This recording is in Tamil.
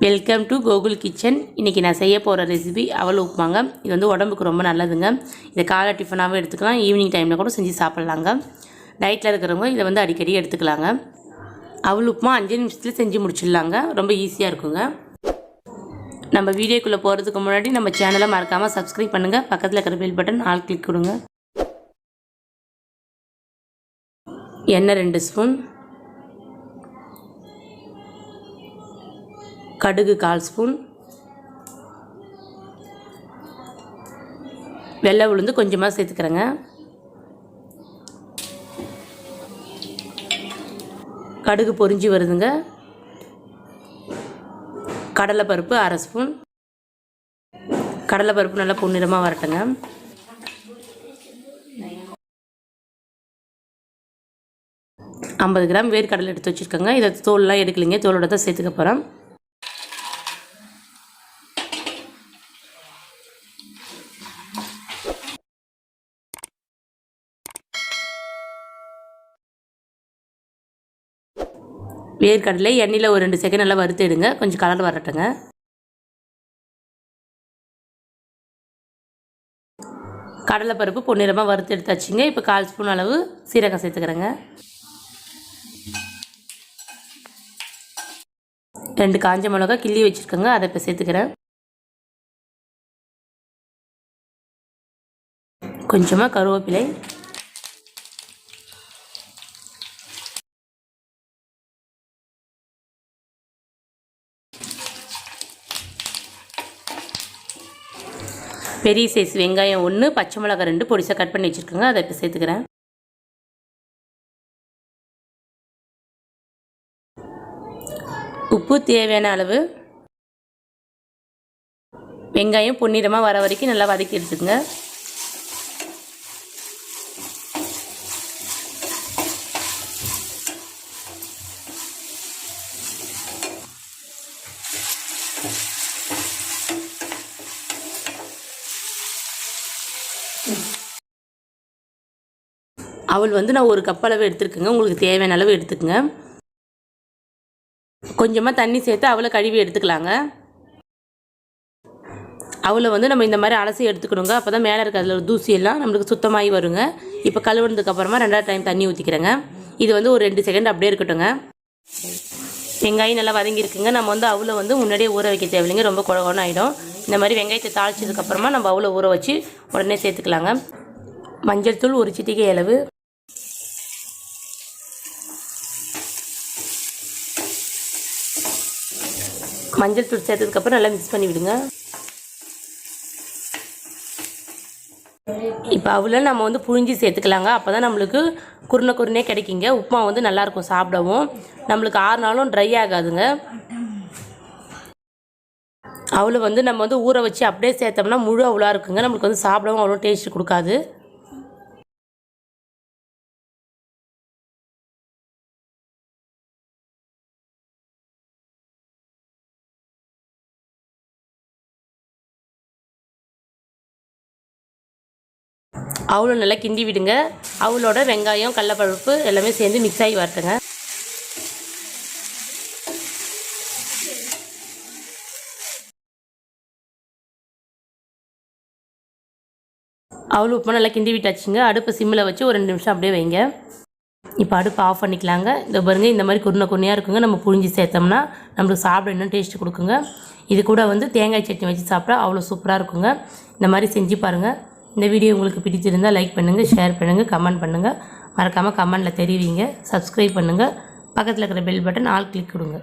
Welcome to Gokul kitchen. இன்றைக்கி நான் செய்ய போகிற ரெசிபி அவல் உப்புமாங்க. இது வந்து உடம்புக்கு ரொம்ப நல்லதுங்க. இதை காலை டிஃபனாகவும் எடுத்துக்கலாம், ஈவினிங் டைமில் கூட செஞ்சு சாப்பிட்லாங்க. டயட்டில் இருக்கிறவங்க இதை வந்து அடிக்கடி எடுத்துக்கலாங்க. அவல் உப்புமா 5 நிமிஷத்தில் செஞ்சு முடிச்சிடலாங்க. ரொம்ப ஈஸியாக இருக்குங்க. நம்ம வீடியோக்குள்ளே போகிறதுக்கு முன்னாடி நம்ம சேனலை மறக்காமல் சப்ஸ்கிரைப் பண்ணுங்கள். பக்கத்தில் இருக்கிற பெல் பட்டன் ஆல் கிளிக் கொடுங்க. எண்ணெய் 2 ஸ்பூன், கடுகு 1/4 ஸ்பூன், வெள்ளை உளுந்து கொஞ்சமாக சேர்த்துக்கிறேங்க. கடுகு பொரிஞ்சு வருதுங்க. கடலைப்பருப்பு 1/2 ஸ்பூன். கடலைப்பருப்பு நல்லா பொன்னிறமாக வரட்டுங்க. ஐம்பது கிராம் வேர்க்கடலை எடுத்து வச்சுருக்கேங்க. இதை தோல்லாம் எடுக்கலைங்க, தோலோட தான் சேர்த்துக்க போகிறேன். வேர்க்கடலை எண்ணெயில் ஒரு 2 செகண்ட் நல்லா வறுத்து எடுங்க, கொஞ்சம் கலர் வரட்டுங்க. கடலைப்பருப்பு பொன்னிறமாக வறுத்து எடுத்தாச்சுங்க. இப்போ 1/4 ஸ்பூன் அளவு சீரகம் சேர்த்துக்கிறேங்க. 2 காஞ்ச மிளகாய் கிள்ளி வச்சுருக்கேங்க, அதை இப்போ சேர்த்துக்கிறேன். கொஞ்சமாக கருவேப்பிலை, பெரிய சைஸ் வெங்காயம் 1, பச்சை மிளகாய் 2 பொடிசாக கட் பண்ணி வச்சுருக்கோங்க, அதை இப்போ சேர்த்துக்கிறேன். உப்பு தேவையான அளவு. வெங்காயம் பொன்னிறமாக வர வரைக்கும் நல்லா வதக்கி எடுத்துக்கோங்க. அவல் வந்து நான் 1 கப் அளவு எடுத்துருக்கேங்க. உங்களுக்கு தேவையான அளவு எடுத்துக்கோங்க. கொஞ்சமாக தண்ணி சேர்த்து அவலை கழுவி எடுத்துக்கலாங்க. அவலை வந்து நம்ம இந்த மாதிரி அலசி எடுத்துக்கணுங்க. அப்போ தான் மேலே இருக்க அதில் தூசியெல்லாம் நம்மளுக்கு சுத்தமாகி வருங்க. இப்போ கழுவுனதுக்கப்புறமா 2வது டைம் தண்ணி ஊற்றிக்கிறேங்க. இது வந்து ஒரு 2 செகண்ட் அப்படியே இருக்கட்டுங்க. வெங்காயம் நல்லா வதங்கியிருக்குங்க. நம்ம வந்து அவலை வந்து முன்னாடியே ஊற வைக்க தேவையில்லைங்க, ரொம்ப குழகுன்னு ஆகிடும். இந்த மாதிரி வெங்காயத்தை தாளிச்சதுக்கப்புறமா நம்ம அவலை ஊற வச்சு உடனே சேர்த்துக்கலாங்க. மஞ்சள் தூள் 1 சிட்டிகை அளவு, மஞ்சள் தூள் சேர்த்ததுக்கப்புறம் நல்லா மிக்ஸ் பண்ணி விடுங்க. இப்போ அவளை நம்ம வந்து புழிஞ்சி சேர்த்துக்கலாங்க. அப்போ தான் நம்மளுக்கு குருணே கிடைக்குங்க. உப்புமா வந்து நல்லாயிருக்கும் சாப்பிடவும். நம்மளுக்கு 6 நாளும் ட்ரை ஆகாதுங்க. அவளை வந்து நம்ம வந்து ஊற வச்சு அப்படியே சேர்த்தோம்னா முழு அவ்வளோ இருக்குங்க. நம்மளுக்கு வந்து சாப்பிடவும் அவ்வளோ டேஸ்ட் கொடுக்காது. அவளை நல்லா கிண்டி விடுங்க. அவளோட வெங்காயம் கடலைப்பருப்பு எல்லாமே சேர்ந்து மிக்ஸ் ஆகி வரட்டுங்க. அவள் உப்புமா நல்லா கிண்டி விட்டாச்சுங்க. அடுப்பு சிம்மில் வச்சு ஒரு 2 நிமிஷம் அப்படியே வைங்க. இப்போ அடுப்பு ஆஃப் பண்ணிக்கலாங்க. இந்த பாருங்கள், இந்த மாதிரி குருணையாக இருக்குங்க. நம்ம புழிஞ்சி சேர்த்தோம்னா நம்மளுக்கு சாப்பிட இன்னும் டேஸ்ட்டு கொடுக்குங்க. இது கூட வந்து தேங்காய் சட்னி வச்சு சாப்பிட்டா அவ்வளோ சூப்பராக இருக்குங்க. இந்த மாதிரி செஞ்சு பாருங்கள். இந்த வீடியோ உங்களுக்கு பிடிச்சிருந்தால் லைக் பண்ணுங்கள், ஷேர் பண்ணுங்கள், கமெண்ட் பண்ணுங்கள். மறக்காமல் கமெண்டில் தெரிவிங்க. சப்ஸ்கிரைப் பண்ணுங்கள். பக்கத்தில் இருக்கிற பெல் பட்டன் ஆல் கிளிக் கொடுங்க.